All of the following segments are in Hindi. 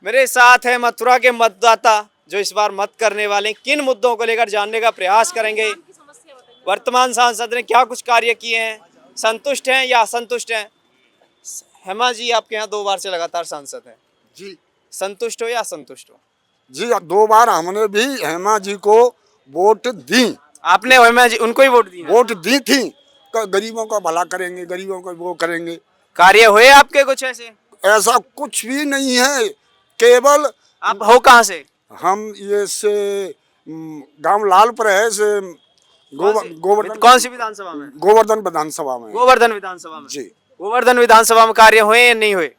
मेरे साथ है मथुरा के मतदाता जो इस बार मत करने वाले हैं। किन मुद्दों को लेकर जानने का प्रयास करेंगे। वर्तमान सांसद ने क्या कुछ कार्य किए हैं, संतुष्ट हैं या असंतुष्ट हैं। हेमा जी आपके यहाँ 2 बार से लगातार सांसद हैं जी संतुष्ट हो या असंतुष्ट हो। जी 2 बार हमने भी हेमा जी को वोट दी। आपने हेमा जी उनको ही वोट दिया। वोट दी थी। गरीबों का भला करेंगे, गरीबों को वो करेंगे। कार्य हुए आपके कुछ ऐसे। ऐसा कुछ भी नहीं है, केवल आप हो कहाँ से। हम ये से गांव लालपुर है से गोवर्धन कौन सी विधानसभा में। गोवर्धन विधानसभा में। गोवर्धन विधानसभा में। जी गोवर्धन विधानसभा में कार्य हुए या नहीं हुए।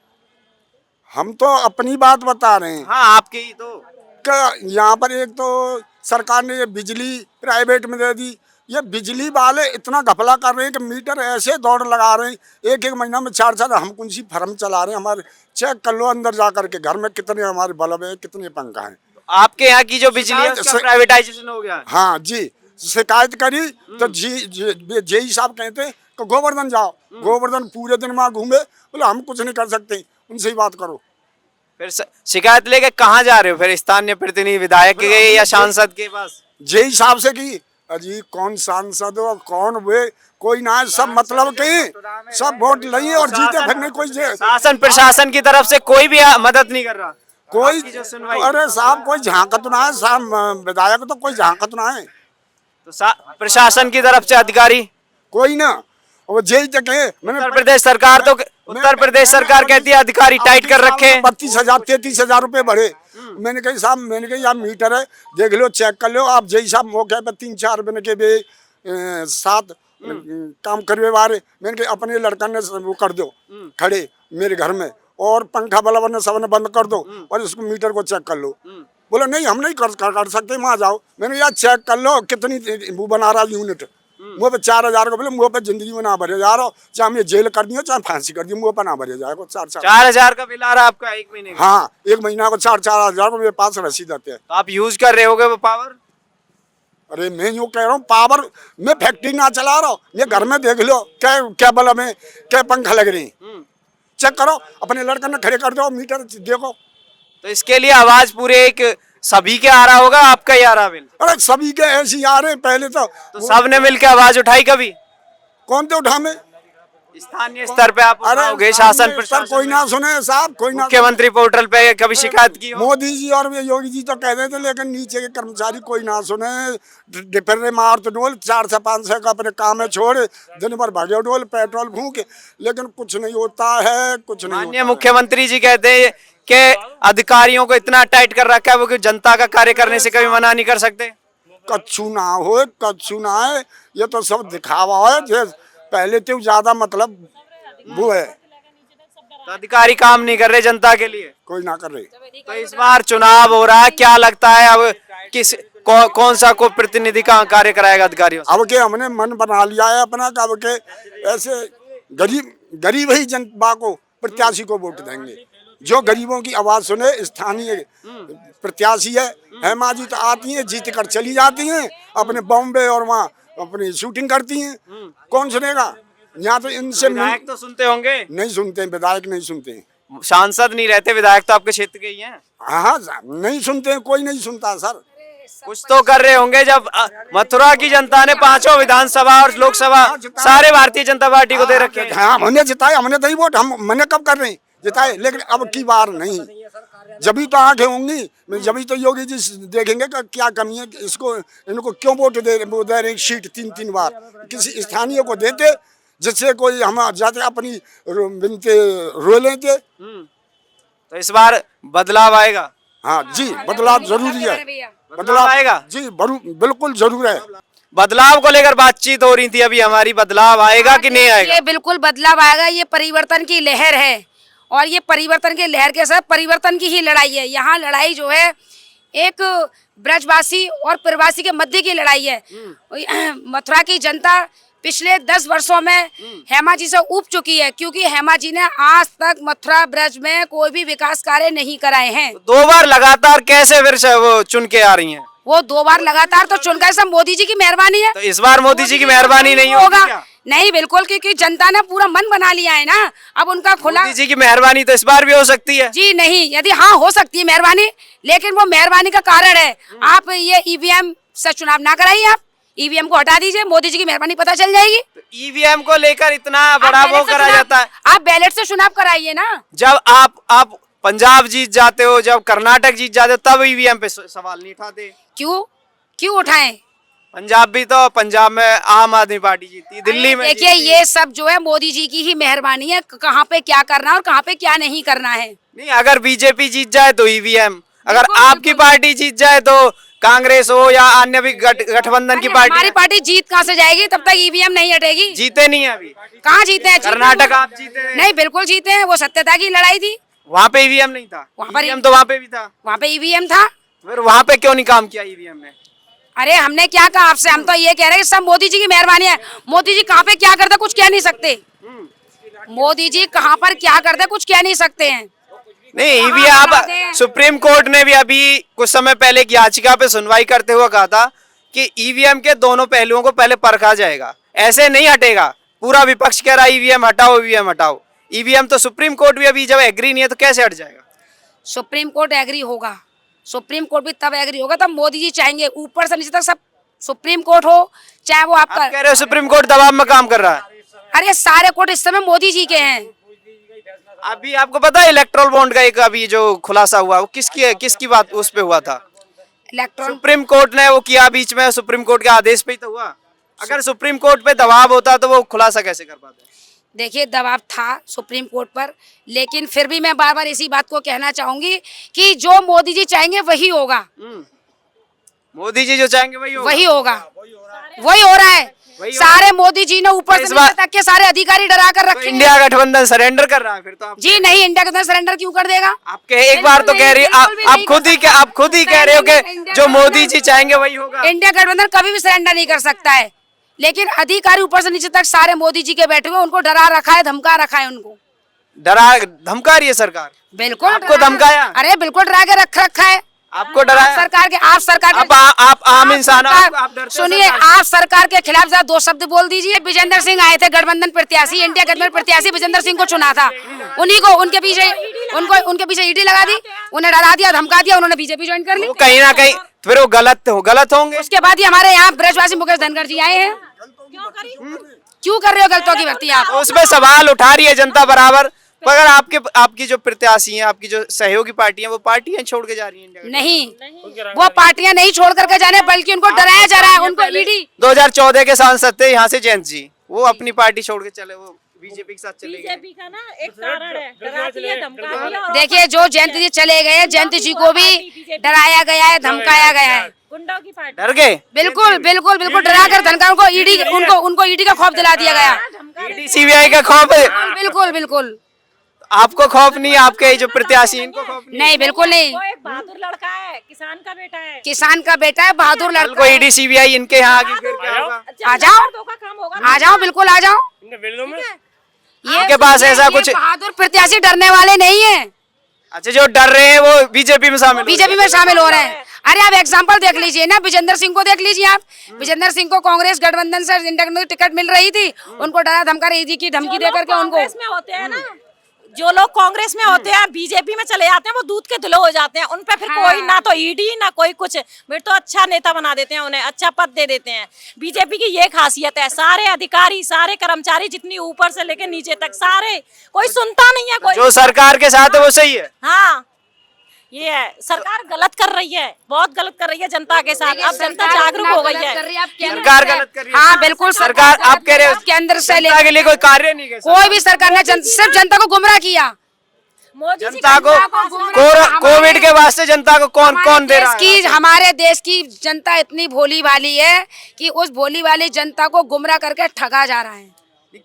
हम तो अपनी बात बता रहे हैं। हाँ आपकी ही तो। क्या यहाँ पर एक तो सरकार ने ये बिजली प्राइवेट में दे दी। ये बिजली वाले इतना घपला कर रहे हैं कि मीटर ऐसे दौड़ लगा रहे हैं, एक महीना में 4 हम कौन सी फर्म चला रहे हैं। हमारे चेक कर लो अंदर जा करके घर में कितने हमारे बल्ब है, कितने पंखा है। आपके यहाँ की जो बिजली है उसका प्राइवेटाइजेशन हो गया। हाँ जी, शिकायत करी तो जेई साहब कहते हैं कि गोवर्धन जाओ। गोवर्धन पूरे दिन वहाँ घूमे, बोले हम कुछ नहीं कर सकते, उनसे ही बात करो। फिर शिकायत लेके कहाँ जा रहे हो फिर, स्थानीय प्रतिनिधि विधायक के या सांसद के पास। जेई साहब से की अजी कौन सांसद हो कौन वे कोई ना है, सब मतलब के सब वोट लिए और जीते फिर नहीं। कोई शासन प्रशासन की तरफ से कोई भी मदद नहीं कर रहा कोई। अरे साहब कोई झांकत ना है, साहब विधायक तो कोई झांकत ना है। तो प्रशासन की तरफ से अधिकारी कोई ना। वो जेई तक है। उत्तर प्रदेश सरकार तो उत्तर प्रदेश सरकार कहती है अधिकारी टाइट कर रखे। 32,000 33,000 रुपए भरे। मैंने कही साहब, मैंने कही यार मीटर है देख लो चेक कर लो। आप जेई साहब मौके पे 3-4 दिन के भी 7 काम करवे वाले। मैंने कही अपने लड़का ने वो कर दो खड़े मेरे घर में, और पंखा वाला ने सब ने बंद कर दो और इसको मीटर को चेक कर लो। बोला नहीं हम नहीं कर सकते, वहाँ जाओ। मैंने यार चेक कर लो कितनी वो बना रहा यूनिट। मुँह पे 4,000 को बोले मुँह पे जिंदगी में ना भरे जा रहा हो, चाहे हमें जेल कर दियो चाहे फांसी कर दियो, मुँह पे ना भरे जाएगा। 4,000 का बिल आ रहा है आपका 1 महीने का। हाँ 1 महीना को 4,000 मेरे पास रसीद आते हैं। तो आप यूज कर रहे होगे वो पावर। अरे मैं यूँ कह रहा हूँ पावर, मैं फैक्ट्री ना चला रहा हूँ, मैं घर में देख लो क्या बल्ब है, क्या पंखा लग रही है। चेक करो अपने लड़के ने खड़े कर दो मीटर देखो। तो इसके लिए आवाज पूरे एक सभी के आ रहा होगा, आपका ही आ रहा बिल। अरे सभी के ऐसे ही आ रहे पहले तो सब ने मिलकर आवाज उठाई कभी। कौन थे उठा में स्थानीय स्तर पे आप उठाओगे, शासन प्रशासन कोई ना सुने साहब, कोई ना। मुख्यमंत्री पोर्टल पे कभी शिकायत की हो। मोदी जी और योगी जी तो कह रहे थे, लेकिन नीचे के कर्मचारी कोई ना सुने। फिर मार तो डोल 4 से 5 से का अपने काम है छोड़, दिन भर भागे डोल पेट्रोल फूंक, लेकिन कुछ नहीं होता है, कुछ नहीं। माननीय मुख्यमंत्री जी कहते हैं कि अधिकारियों को इतना टाइट कर रखा है वो कि जनता का कार्य करने से कभी मना नहीं कर सकते। कच्छू ना हो कच्छू ना है, ये तो सब दिखावा है। पहले तो ज्यादा मतलब वो है, तो अधिकारी काम नहीं कर रहे जनता के लिए, कोई ना कर रहे। तो इस बार चुनाव हो रहा है, क्या लगता है अब किस कौन सा को प्रतिनिधि का कार्य कराएगा अधिकारियों से? अब के हमने मन बना लिया है अपना, अब के ऐसे गरीब ही जनता को प्रत्याशी को वोट देंगे जो गरीबों की आवाज सुने। स्थानीय प्रत्याशी है हेमा जी, तो आती हैं जीत कर चली जाती हैं अपने बॉम्बे और वहाँ अपनी शूटिंग करती हैं। कौन सुनेगा यहाँ तो इनसे। विधायक तो सुनते होंगे। नहीं सुनते, विधायक नहीं सुनते, सांसद नहीं रहते, विधायक तो आपके क्षेत्र के ही हैं। हाँ नहीं सुनते, कोई नहीं सुनता सर। कुछ तो कर रहे होंगे। जब मथुरा की जनता ने 5 विधानसभा और लोकसभा सारे भारतीय जनता पार्टी को दे रखे हैं। हाँ हमने जिताए, हमने दही वोट हम मैंने कब कर रहे हैं जिताए, लेकिन अब की बार नहीं। जब तो आंखें होंगी, जब तो योगी जी देखेंगे कि क्या कमी है, इसको इनको क्यों वोट दे रहे सीट 3-3 बार। किसी स्थानीय को देते जिससे कोई हम जाते अपनी बिनते रो लेते। तो इस बार बदलाव आएगा। हाँ जी बदलाव जरूरी है, बदलाव आएगा जी बिल्कुल जरूर है। बदलाव को लेकर बातचीत हो रही थी अभी हमारी, बदलाव आएगा कि नहीं आएगा? ये बिल्कुल बदलाव आएगा, ये परिवर्तन की लहर है और ये परिवर्तन के लहर के साथ परिवर्तन की ही लड़ाई है। यहाँ लड़ाई जो है एक ब्रजवासी और प्रवासी के मध्य की लड़ाई है। मथुरा की जनता पिछले 10 वर्षों में हेमा जी से ऊब चुकी है, क्योंकि हेमा जी ने आज तक मथुरा ब्रज में कोई भी विकास कार्य नहीं कराए हैं। 2 बार लगातार कैसे फिर से वो चुन के आ रही हैं? वो 2 बार लगातार तो चुन गए, सब मोदी जी की मेहरबानी है। तो इस बार मोदी जी की मेहरबानी नहीं होगा? नहीं बिल्कुल, क्योंकि जनता ने पूरा मन बना लिया है ना, अब उनका खुला। मोदी जी की मेहरबानी तो इस बार भी हो सकती है। जी नहीं, यदि हाँ हो सकती है मेहरबानी, लेकिन वो मेहरबानी का कारण है आप ये ईवीएम से चुनाव ना कराइए, आप ईवीएम को हटा दीजिए, मोदी जी की मेहरबानी पता चल जाएगी। ईवीएम को लेकर इतना बड़ा वो करा जाता है। आप बैलेट से चुनाव कराइए ना। जब आप पंजाब जीत जाते हो, जब कर्नाटक जीत जाते हो, तब ईवीएम पे सवाल नहीं उठाते। क्यों उठाएं? पंजाब में आम आदमी पार्टी जीती, दिल्ली में देखिए ये सब जो है मोदी जी की ही मेहरबानी है, कहाँ पे क्या करना है और कहाँ पे क्या नहीं करना है। नहीं, अगर बीजेपी जीत जाए तो ईवीएम, अगर बिल्कुल, आपकी पार्टी जीत जाए तो कांग्रेस हो या अन्य भी गठबंधन की पार्टी। हमारी पार्टी जीत कहाँ से जाएगी, तब तक ईवीएम नहीं हटेगी। जीते नहीं है अभी। कहाँ जीते हैं? कर्नाटक आप जीते हैं। नहीं बिल्कुल जीते हैं, वो सत्यता की लड़ाई थी, वहाँ पे ईवीएम नहीं था। वहाँ पर ईवीएम तो वहाँ पे भी था। वहाँ पे ईवीएम था। फिर वहाँ पे क्यों नहीं काम किया ईवीएम ने? अरे हमने क्या कहा आपसे, हम तो ये कह रहे हैं कि सब मोदी जी की मेहरबानी है। मोदी जी कहाँ पे क्या करते कुछ कह नहीं सकते, मोदी जी कहाँ पर क्या करते कुछ कह नहीं सकते हैं। नहीं, ईवीएम अब सुप्रीम कोर्ट ने भी अभी कुछ समय पहले एक याचिका पे सुनवाई करते हुए कहा था कि ईवीएम के दोनों पहलुओं को पहले परखा जाएगा, ऐसे नहीं हटेगा। पूरा विपक्ष कह रहा है ईवीएम हटाओ, ईवीएम हटाओ। ईवीएम तो सुप्रीम कोर्ट भी अभी जब एग्री नहीं है तो कैसे हट जाएगा? सुप्रीम कोर्ट एग्री होगा, सुप्रीम कोर्ट भी तब एग्री होगा तब मोदी जी चाहेंगे, ऊपर से नीचे तक सब सुप्रीम कोर्ट हो चाहे वो आपका। आप कह रहे हो सुप्रीम कोर्ट दबाव में काम कर रहा है। अरे सारे कोर्ट इस समय मोदी जी के हैं। अभी आपको पता है इलेक्ट्रोल बॉन्ड का एक अभी जो खुलासा हुआ वो किसकी बात उस पे हुआ था? इलेक्ट्रॉन सुप्रीम कोर्ट ने वो किया बीच में, सुप्रीम कोर्ट के आदेश पे ही तो हुआ। अगर सुप्रीम कोर्ट पे दबाव होता तो वो खुलासा कैसे कर पाते? देखिए दबाव था सुप्रीम कोर्ट पर, लेकिन फिर भी मैं बार बार इसी बात को कहना चाहूंगी कि जो मोदी जी चाहेंगे वही होगा। मोदी जी जो चाहेंगे वही होगा। वही हो रहा है। सारे मोदी जी ने ऊपर से नीचे तक के सारे अधिकारी डरा कर रखे हैं। इंडिया गठबंधन सरेंडर कर रहा है फिर तो आप। जी नहीं, इंडिया गठबंधन सरेंडर क्यों कर देगा? आपके एक बार तो कह रही आप खुद ही कह रहे हो कि जो मोदी जी चाहेंगे वही होगा। इंडिया गठबंधन कभी भी सरेंडर नहीं कर सकता है, लेकिन अधिकारी ऊपर से नीचे तक सारे मोदी जी के बैठे हुए, उनको डरा रखा है, धमका रखा है, उनको डरा धमका रही है सरकार। बिल्कुल आपको धमकाया? अरे बिल्कुल डरा के रखा है आपको डराया? आप सरकार आप आम इंसान हो, आप डरते हो? सुनिए, आप सरकार के खिलाफ जरा दो शब्द बोल दीजिए। विजेंद्र सिंह आए थे गठबंधन प्रत्याशी, इंडिया गठबंधन प्रत्याशी विजेंद्र सिंह को चुना था, उन्हीं को उनके पीछे ईडी लगा दी, उन्हें डरा दिया, धमका दिया, उन्होंने बीजेपी ज्वाइन कर ली। कहीं ना कहीं फिर वो गलत होंगे। उसके बाद ही हमारे यहाँ ब्रजवासी मुकेश धनखड़ जी आए हैं। क्यों कर रहे हो गलतों की भर्ती आप? उस पे सवाल उठा रही है जनता बराबर, मगर आपकी जो प्रत्याशी हैं, आपकी जो सहयोगी पार्टी हैं, वो पार्टियां छोड़ के जा रही हैं। नहीं, वो पार्टियां नहीं छोड़ करके जाने, बल्कि उनको डराया जा रहा है। उनको ईडी 2014 के सांसद थे यहाँ से जयंत जी, वो अपनी पार्टी छोड़ के चले, वो बीजेपी के साथ चले गए। बीजेपी का ना एक कारण है, डराती है, धमकाती है। देखिए जो जयंत जी चले गए, जयंत जी को भी डराया गया है, धमकाया गया है। गुंडों की पार्टी। डर गए? बिल्कुल डरा कर धनखड़ को उनको ईडी का खौफ दिला दिया गया। ईडी सीबीआई का खौफ है? बिल्कुल आपको खौफ नहीं है? आपके जो प्रत्याशी इनको खौफ नहीं, बिल्कुल नहीं। वो एक बहादुर लड़का है, किसान का बेटा है, बहादुर लड़का को ईडी सीबीआई इनके यहाँ आगे फिर क्या होगा? आ जाओ, का काम होगा। आ जाओ, बिल्कुल आ जाओ। इनके पास ऐसा ये कुछ। बहादुर प्रत्याशी डरने वाले नहीं है। अच्छा, जो डर रहे हैं वो बीजेपी में शामिल हो रहे हैं। अरे आप एग्जांपल देख लीजिए ना, विजेंद्र सिंह को देख लीजिए आप। विजेंद्र सिंह को कांग्रेस गठबंधन से इंडिया गठबंधन की टिकट मिल रही थी, उनको डरा धमका रही थी कि धमकी दे करके उनको। कांग्रेस में होते हैं ना, जो लोग कांग्रेस में होते हैं बीजेपी में चले जाते हैं, वो दूध के धुले हो जाते हैं। उन पे फिर कोई ना तो ईडी ना कोई कुछ, फिर तो अच्छा नेता बना देते हैं, उन्हें अच्छा पद दे देते हैं। बीजेपी की ये खासियत है, सारे अधिकारी सारे कर्मचारी जितनी ऊपर से लेकर नीचे तक सारे, कोई सुनता नहीं है। कोई जो सरकार के साथ है वो सही है। हाँ, ये है, सरकार गलत कर रही है, बहुत गलत कर रही है जनता के साथ। अब जनता जागरूक हो गई है। सरकार गलत कर रही है। हाँ बिल्कुल, सरकार आप कह रहे हो के अंदर से जनता के लिए कोई कार्य नहीं किया। कोई भी सरकार ने सिर्फ जनता को गुमराह किया। जनता को कोविड के वास्ते जनता को कौन दे रहा है? हमारे देश की जनता इतनी भोली भाली है कि उस भोली वाली जनता को गुमराह करके ठगा जा रहा है।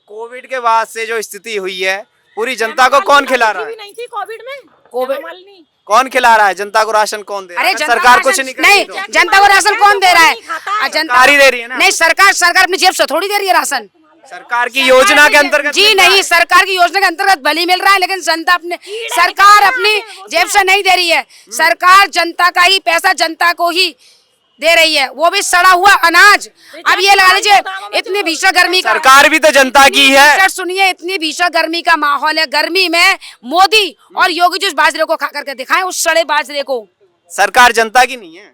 कोविड के बाद से जो स्थिति हुई है, पूरी जनता को कौन खिला रहा है? नहीं थी कोविड में, कौन खिला रहा है? जनता को राशन कौन दे रहा है? अरे सरकार कुछ नहीं, जनता को राशन कौन दे रहा है? सरकार ही दे रही है ना। नहीं, सरकार अपनी जेब से थोड़ी दे रही है राशन। सरकार की योजना के अंतर्गत जी नहीं, सरकार की योजना के अंतर्गत भली मिल रहा है, लेकिन सरकार अपनी जेब से नहीं दे रही है। सरकार जनता का ही पैसा जनता को ही दे रही है, वो भी सड़ा हुआ अनाज। अब ये लगा लीजिए, इतनी भीषण गर्मी का, सरकार भी तो जनता की है। सर सुनिए, इतनी भीषण गर्मी का माहौल है, गर्मी में मोदी और योगी जी उस बाजरे को खा करके दिखाएं, उस सड़े बाजरे को। सरकार जनता की नहीं है,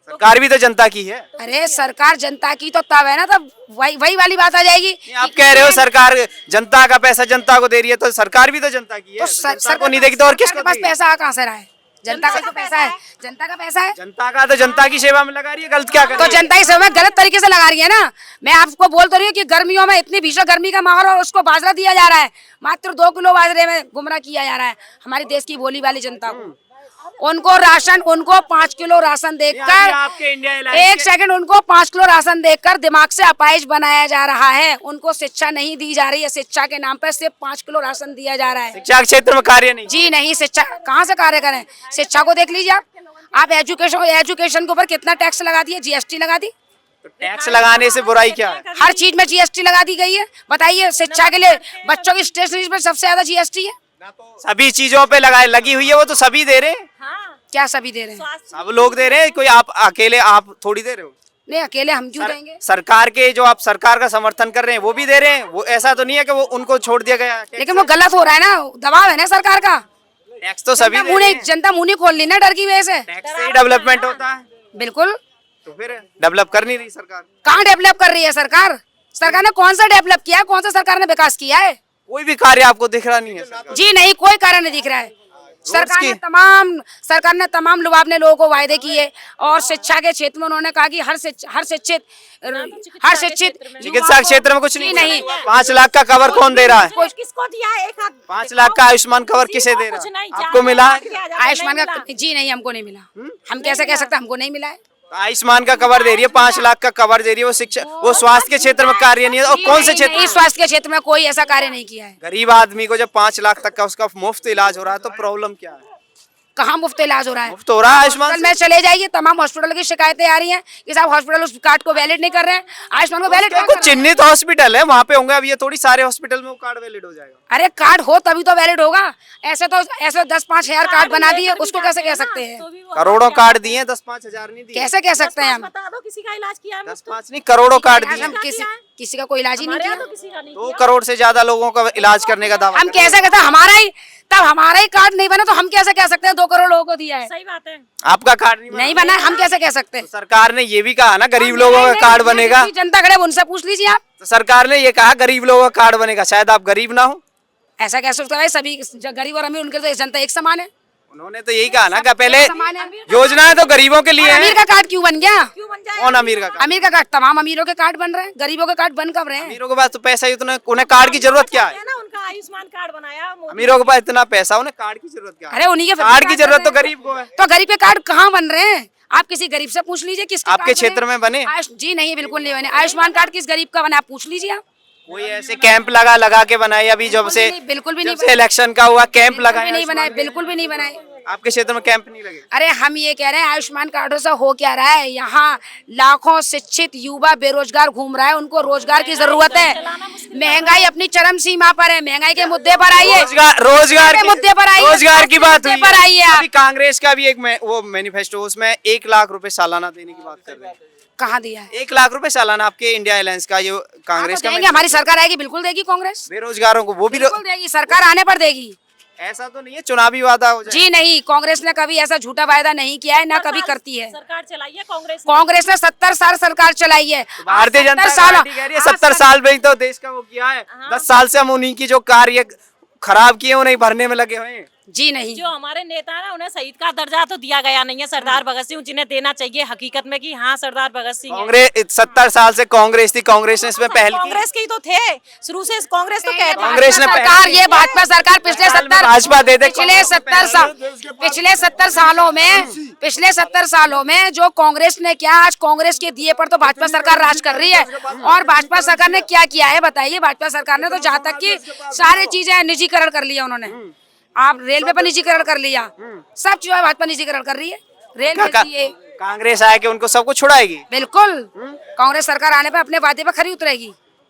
सरकार भी तो जनता की है। अरे सरकार जनता की तो तब है ना, तब वही वाली बात आ जाएगी। आप कह रहे हो सरकार जनता का पैसा जनता को दे रही है, तो सरकार भी तो जनता की है। तो सरकार को नहीं देगी तो और किसको के पास देगी? पैसा कहाँ से रहा है? जनता का तो पैसा है, जनता का पैसा है। जनता का तो जनता की सेवा में लगा रही है, गलत क्या कर तो रही है? जनता की सेवा में गलत तरीके से लगा रही है ना। मैं आपको बोल तो रही हूँ कि गर्मियों में इतनी भीषण गर्मी का माहौल और उसको बाजरा दिया जा रहा है, मात्र 2 किलो बाजरे में गुमराह किया जा रहा है हमारे देश की भोली वाली जनता को। उनको राशन, उनको 5 किलो राशन आपके देकर, इंडिया अलायंस एक सेकंड, उनको 5 किलो राशन देकर दिमाग से अपाहिज बनाया जा रहा है। उनको शिक्षा नहीं दी जा रही है, शिक्षा के नाम पर सिर्फ 5 किलो राशन दिया जा रहा है। शिक्षा के क्षेत्र में कार्य नहीं। जी नहीं, शिक्षा कहाँ से कार्य करें? शिक्षा को देख लीजिए आप एजुकेशन के ऊपर कितना टैक्स लगा दिया, जीएसटी लगा दी। तो टैक्स लगाने से बुराई क्या है? हर चीज में जीएसटी लगा दी गई है। बताइए, शिक्षा के लिए बच्चों की स्टेशनरी पर सबसे ज्यादा जीएसटी है। सभी चीजों पे लगी हुई है, वो तो सभी दे रहे हैं। हाँ, क्या सभी दे रहे हैं? सब लोग दे रहे हैं, कोई आप अकेले आप थोड़ी दे रहे हो। नहीं, अकेले हम क्यों देंगे? सरकार के जो आप सरकार का समर्थन कर रहे हैं वो भी दे रहे हैं। वो ऐसा तो नहीं है कि वो उनको छोड़ दिया गया है। लेकिन वो गलत हो रहा है ना, दबाव है ना सरकार का। टैक्स तो सभी दे रहे हैं। जनता मुंह नहीं खोल ली ना डर की वजह से। टैक्स से ही डेवलपमेंट होता है, बिल्कुल। तो फिर डेवलप कर नहीं रही सरकार। कहाँ डेवलप कर रही है सरकार? सरकार ने कौन सा डेवलप किया है? कौन सा सरकार ने विकास किया है? कोई भी कार्य आपको दिख रहा नहीं है सरकार। जी नहीं, कोई कारण नहीं दिख रहा है। सरकार ने तमाम लुभावने लोगों को वायदे किए, और शिक्षा के क्षेत्र में उन्होंने कहा कि हर शिक्षित चिकित्सा क्षेत्र में कुछ नहीं। नहीं। 5 लाख का कवर कौन दे रहा है? किसको दिया है? 5 लाख का आयुष्मान कवर किसे दे रहा कुछ है? नहीं, आपको मिला है? आयुष्मान का? जी नहीं, हमको नहीं मिला। हम कैसे कह सकते हैं हमको नहीं मिला है? तो आयुष्मान का कवर दे रही है, 5 लाख का कवर दे रही है। वो शिक्षा, वो स्वास्थ्य के क्षेत्र में कार्य नहीं है। और कौन से क्षेत्र में? स्वास्थ्य के क्षेत्र में कोई ऐसा कार्य नहीं किया है। गरीब आदमी को जब 5 लाख तक का उसका मुफ्त इलाज हो रहा है, तो प्रॉब्लम क्या है? कहाँ मुफ्त इलाज हो रहा है? मुफ्त हो रहा है आयुष्मान हॉस्पिटल में चले जाइए, तमाम हॉस्पिटल की शिकायतें आ रही हैं कि साहब हॉस्पिटल उस कार्ड को वैलिड नहीं कर रहे हैं, आयुष्मान को वैलिड कुछ चिन्हित हॉस्पिटल है वहाँ पे होंगे। अब ये थोड़ी सारे हॉस्पिटल में वो कार्ड वैलिड हो जाएगा। अरे कार्ड हो तभी तो वैलिड होगा। ऐसे 10-5 हजार कार्ड बना दिए, उसको कैसे कह सकते हैं? करोड़ों कार्ड दिए, 10-5 हजार नहीं दिए। कैसे कह सकते हैं हम? बता दो किसी का इलाज किया है? 10-5 नहीं, करोड़ों कार्ड दिए। हम किसी का कोई इलाज ही नहीं किया। तो किसी का नहीं। 2 करोड़ से ज्यादा लोगों का इलाज करने का दावा। हम कैसे कहते हैं? हमारा ही कार्ड नहीं बना तो हम कैसे कह सकते हैं 2 करोड़ लोगों को दिया है? सही बात है। आपका कार्ड नहीं बना, हम कैसे कह सकते हैं? सरकार ने ये भी कहा ना गरीब लोगों का कार्ड बनेगा। जनता खड़े, उनसे पूछ लीजिए आप। तो सरकार ने ये कहा गरीब लोगों का कार्ड बनेगा, शायद आप गरीब ना हो। ऐसा कैसे होता है? सभी गरीब और अमीर, उनके तो जनता एक समान है। उन्होंने तो यही कहा ना कि पहले समान है। योजनाएं तो गरीबों के लिए अमीर है। का कार्ड क्यों बन गया? क्यों बन जाए? कौन अमीर का कार्ड? अमीर का कार्ड, तमाम अमीरों के कार्ड बन रहे हैं, गरीबों के कार्ड बन कब रहे हैं? अमीरों के पास तो पैसा ही उतना, उन्हें कार्ड की जरूरत क्या है? ना उनका आयुष्मान कार्ड बनाया मोदी। अमीरों के पास इतना पैसा, उन्हें कार्ड की जरूरत क्या है? अरे उन्हीं के कार्ड की जरूरत तो गरीब को है। तो गरीब के कार्ड कहाँ बन रहे हैं? आप किसी गरीब से पूछ लीजिए किसके आपके कार्ड क्षेत्र में बने? जी नहीं, बिल्कुल नहीं बने। आयुष्मान कार्ड किस गरीब का बना, आप पूछ लीजिए आप। कोई ऐसे कैंप लगा के बनाए? अभी जब से बिल्कुल भी नहीं इलेक्शन का हुआ कैंप लगाए, नहीं बनाए, बिल्कुल भी नहीं बनाए। आपके क्षेत्र में कैंप नहीं लगे? अरे हम ये कह रहे हैं आयुष्मान कार्डों से हो क्या रहा है? यहाँ लाखों शिक्षित युवा बेरोजगार घूम रहा है, उनको रोजगार की जरूरत है। महंगाई अपनी चरम सीमा पर है, महंगाई के मुद्दे पर आइए, रोजगार के मुद्दे पर आइए, रोजगार की बात हुई पर आइए आप। अभी कांग्रेस का भी एक वो मैनिफेस्टो, उसमें 1 लाख रुपए सालाना देने की बात कर रहे हैं। कहाँ दिया है? 1 लाख रुपए सालाना आपके इंडिया अलायंस का, ये कांग्रेस का देंगे, हमारी सरकार आएगी बिल्कुल देगी कांग्रेस, बेरोजगारों को वो भी बिल्कुल देगी, सरकार आने पर देगी। ऐसा तो नहीं है चुनावी वादा हो जाए? जी नहीं, कांग्रेस ने कभी ऐसा झूठा वायदा नहीं किया है, ना कभी करती है। सरकार चलाई है कांग्रेस। कांग्रेस ने 70 साल सरकार चलाई है। भारतीय जनता पार्टी कह रही है 70 साल में ही तो देश का वो किया है। 10 साल से हम उन्हीं की जो कार्य खराब किए उन्हें भरने में लगे हुए हैं। जी नहीं, जो हमारे नेता है ना, उन्हें शहीद का दर्जा तो दिया गया नहीं है। सरदार भगत सिंह जिन्हें देना चाहिए हकीकत में कि हाँ सरदार भगत सिंह है। कांग्रेस 70 साल से कांग्रेस थी, कांग्रेस ने इसमें पहल की। कांग्रेस के ही तो थे शुरू से, कांग्रेस तो कहते हैं। कांग्रेस ने सरकार, ये भाजपा सरकार पिछले 70 भाजपा दे दे पिछले 70 सालों में जो कांग्रेस ने किया, आज कांग्रेस के दिए पर तो भाजपा सरकार राज कर रही है। और भाजपा सरकार ने क्या किया है बताइए? भाजपा सरकार ने तो जहाँ तक कि सारी चीजें निजीकरण कर लिया उन्होंने। आप रेलवे पर निजीकरण कर लिया, सब चीजों भाजपा निजीकरण कर रही है। रेलवे दिए, कांग्रेस आए कि उनको सब कुछ छुड़ाएगी। बिल्कुल कांग्रेस सरकार आने पर अपने वादे पर खरी उतरेगी।